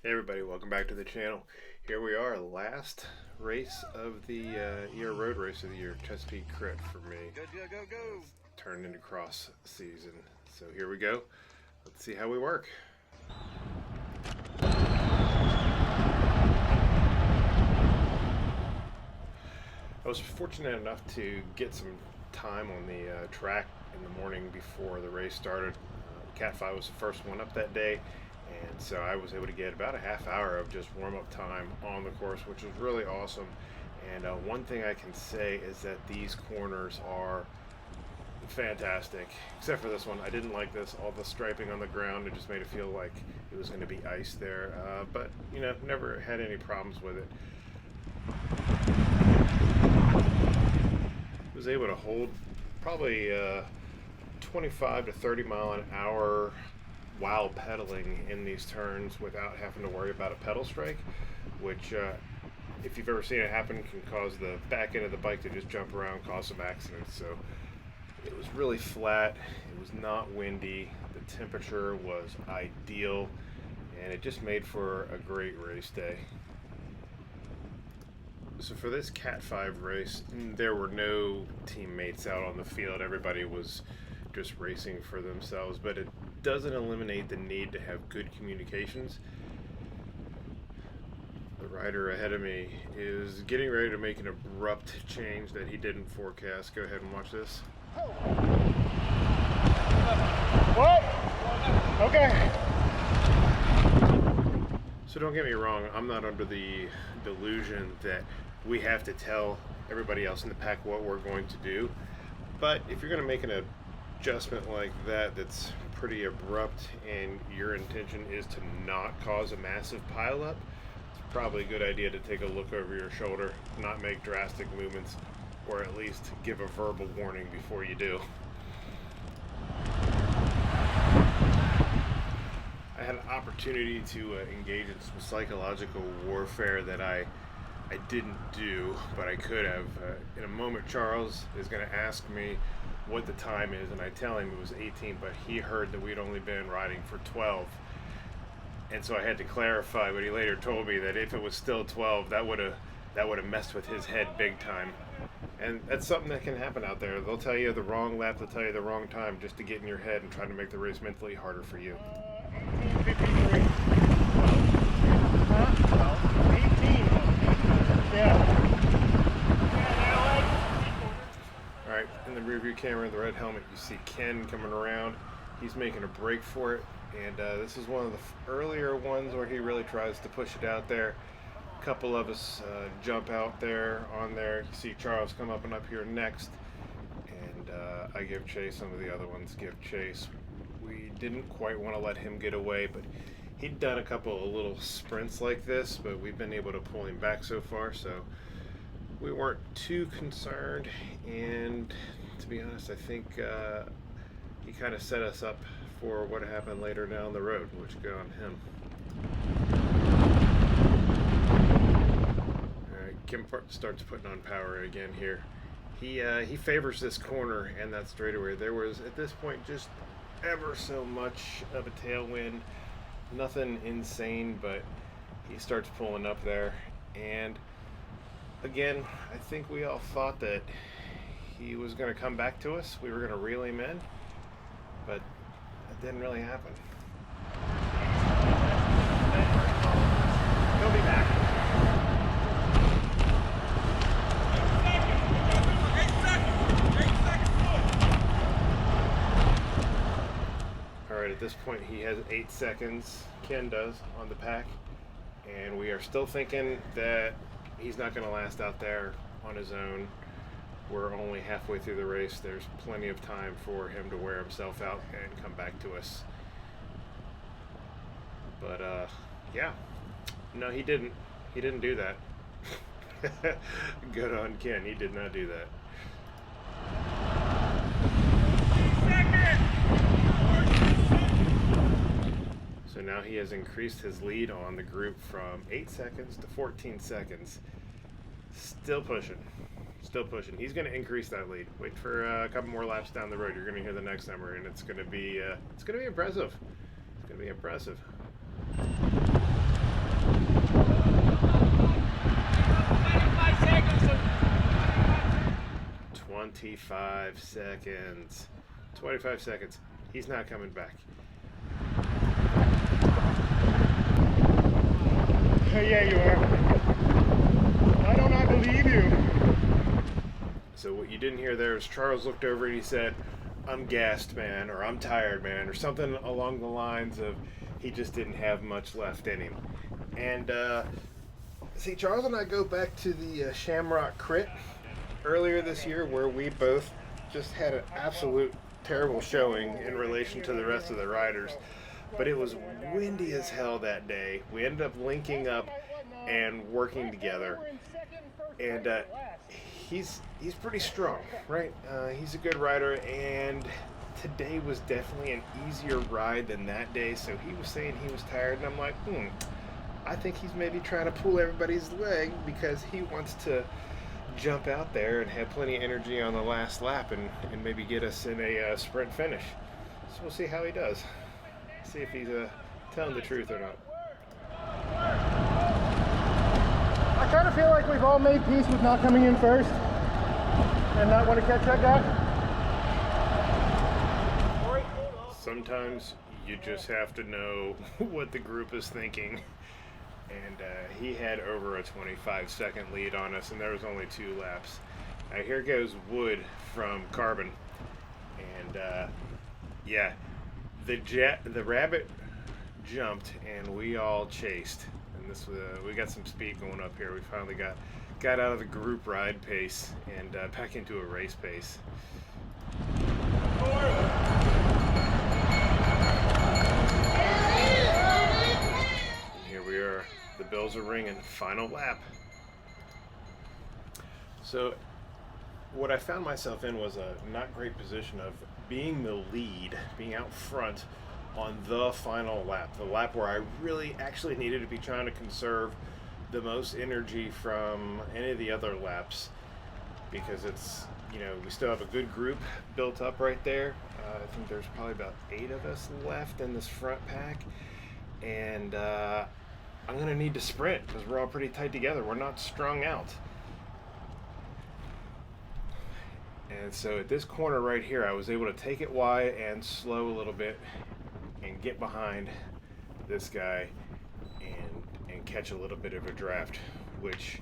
Hey everybody, welcome back to the channel. Here we are, last race of the road race of the year, Chesapeake Crit for me. Go. Turned into cross season. So here we go. Let's see how we work. I was fortunate enough to get some time on the track in the morning before the race started. Cat 5 was the first one up that day. And so I was able to get about a half hour of just warm-up time on the course, which was really awesome. And one thing I can say is that these corners are fantastic, except for this one. I didn't like this, all the striping on the ground. It just made it feel like it was going to be ice there. But, you know, never had any problems with it. Was able to hold probably 25 to 30 mile an hour while pedaling in these turns without having to worry about a pedal strike, which if you've ever seen it happen can cause the back end of the bike to just jump around, cause some accidents. So it was really flat, it was not windy, the temperature was ideal, and it just made for a great race day. So for this Cat 5 race, there were no teammates out on the field. Everybody was just racing for themselves, but it doesn't eliminate the need to have good communications. The rider ahead of me is getting ready to make an abrupt change that he didn't forecast. Go ahead and watch this. What? Okay. So don't get me wrong, I'm not under the delusion that we have to tell everybody else in the pack what we're going to do. But if you're going to make an adjustment like that that's pretty abrupt and your intention is to not cause a massive pileup, it's probably a good idea to take a look over your shoulder, not make drastic movements, or at least give a verbal warning before you do. I had an opportunity to engage in some psychological warfare that I didn't do, but I could have. In a moment, Charles is going to ask me what the time is, and I tell him it was 18, but he heard that we'd only been riding for 12, and so I had to clarify. But he later told me that if it was still 12, that would have messed with his head big time, and that's something that can happen out there. They'll tell you the wrong lap, they'll tell you the wrong time, just to get in your head and try to make the race mentally harder for you. 1853. Huh? 18. Yeah. Alright, in the rear view camera, the red helmet, you see Ken coming around. He's making a break for it, and this is one of the earlier ones where he really tries to push it out there. A couple of us jump out there on there. You see Charles come up and up here next, and I give chase. Some of the other ones give chase. We didn't quite want to let him get away, but he'd done a couple of little sprints like this, but we've been able to pull him back so far, so we weren't too concerned. And to be honest, I think he kind of set us up for what happened later down the road, which go on him. Alright, Kim starts putting on power again here. He favors this corner and that straightaway. There was, at this point, just ever so much of a tailwind. Nothing insane, but he starts pulling up there. And again, I think we all thought that he was going to come back to us. We were going to reel him in, but that didn't really happen. He'll be back. Alright, at this point he has 8 seconds, Ken does, on the pack, and we are still thinking that he's not going to last out there on his own. We're only halfway through the race. There's plenty of time for him to wear himself out and come back to us. But yeah, no, he didn't do that. Good on Ken, he did not do that. So now he has increased his lead on the group from 8 seconds to 14 seconds. Still pushing. He's going to increase that lead. Wait for a couple more laps down the road. You're going to hear the next number, and it's going to be impressive. It's going to be impressive. 25 seconds. 25 seconds. He's not coming back. Yeah, you are. Why don't I believe you? So what you didn't hear there is Charles looked over and he said, "I'm gassed, man," or "I'm tired, man," or something along the lines of he just didn't have much left in him. And see, Charles and I go back to the Shamrock Crit earlier this year where we both just had an absolute terrible showing in relation to the rest of the riders. But it was windy as hell that day. We ended up linking up and working together. And he's pretty strong, right? He's a good rider, and today was definitely an easier ride than that day. So he was saying he was tired, and I'm like, I think he's maybe trying to pull everybody's leg because he wants to jump out there and have plenty of energy on the last lap and maybe get us in a sprint finish. So we'll see how he does. See if he's telling the truth or not. I kind of feel like we've all made peace with not coming in first and not want to catch that guy. Sometimes you just have to know what the group is thinking. And he had over a 25-second lead on us, and there was only 2 laps. Now here goes Wood from Carbon. And yeah, the rabbit jumped and we all chased, and this was we got some speed going up here. We finally got out of the group ride pace and back into a race pace. And here we are, the bells are ringing, final lap. So what I found myself in was a not great position of being the lead, being out front on the final lap, the lap where I really actually needed to be trying to conserve the most energy from any of the other laps, because it's, we still have a good group built up right there. I think there's probably about 8 of us left in this front pack, and I'm gonna need to sprint because we're all pretty tight together. We're not strung out. And so at this corner right here, I was able to take it wide and slow a little bit and get behind this guy and catch a little bit of a draft, which,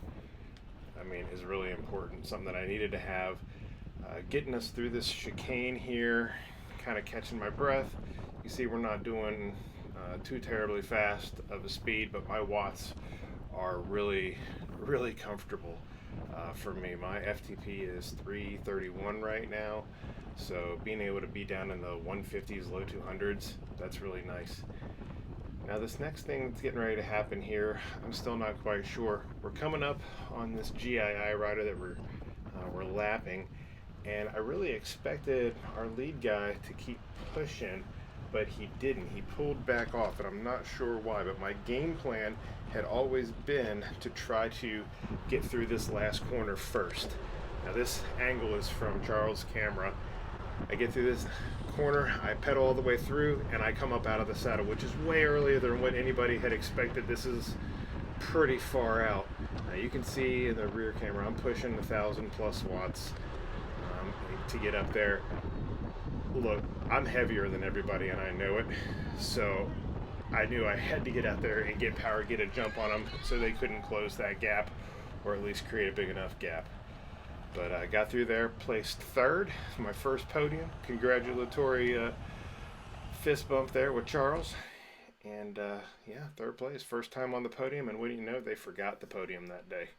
I mean, is really important. Something that I needed to have. Getting us through this chicane here, kind of catching my breath. You see we're not doing too terribly fast of a speed, but my watts are really, really comfortable. For me, my FTP is 331 right now, so being able to be down in the 150s, low 200s, that's really nice. Now this next thing that's getting ready to happen here, I'm still not quite sure. We're coming up on this GII rider that we're lapping, and I really expected our lead guy to keep pushing, but he didn't. He pulled back off, and I'm not sure why, but my game plan had always been to try to get through this last corner first. Now this angle is from Charles' camera. I get through this corner, I pedal all the way through, and I come up out of the saddle, which is way earlier than what anybody had expected. This is pretty far out. Now you can see in the rear camera, I'm pushing 1,000+ watts to get up there. Look, I'm heavier than everybody and I know it, so I knew I had to get out there and get power, get a jump on them so they couldn't close that gap, or at least create a big enough gap. But I got through there, placed 3rd, my first podium. Congratulatory fist bump there with Charles. And yeah, 3rd place, first time on the podium, and wouldn't you know, they forgot the podium that day.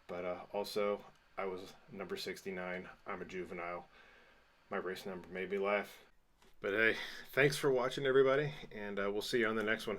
But also, I was number 69. I'm a juvenile. My race number made me laugh. But hey, thanks for watching, everybody, and we'll see you on the next one.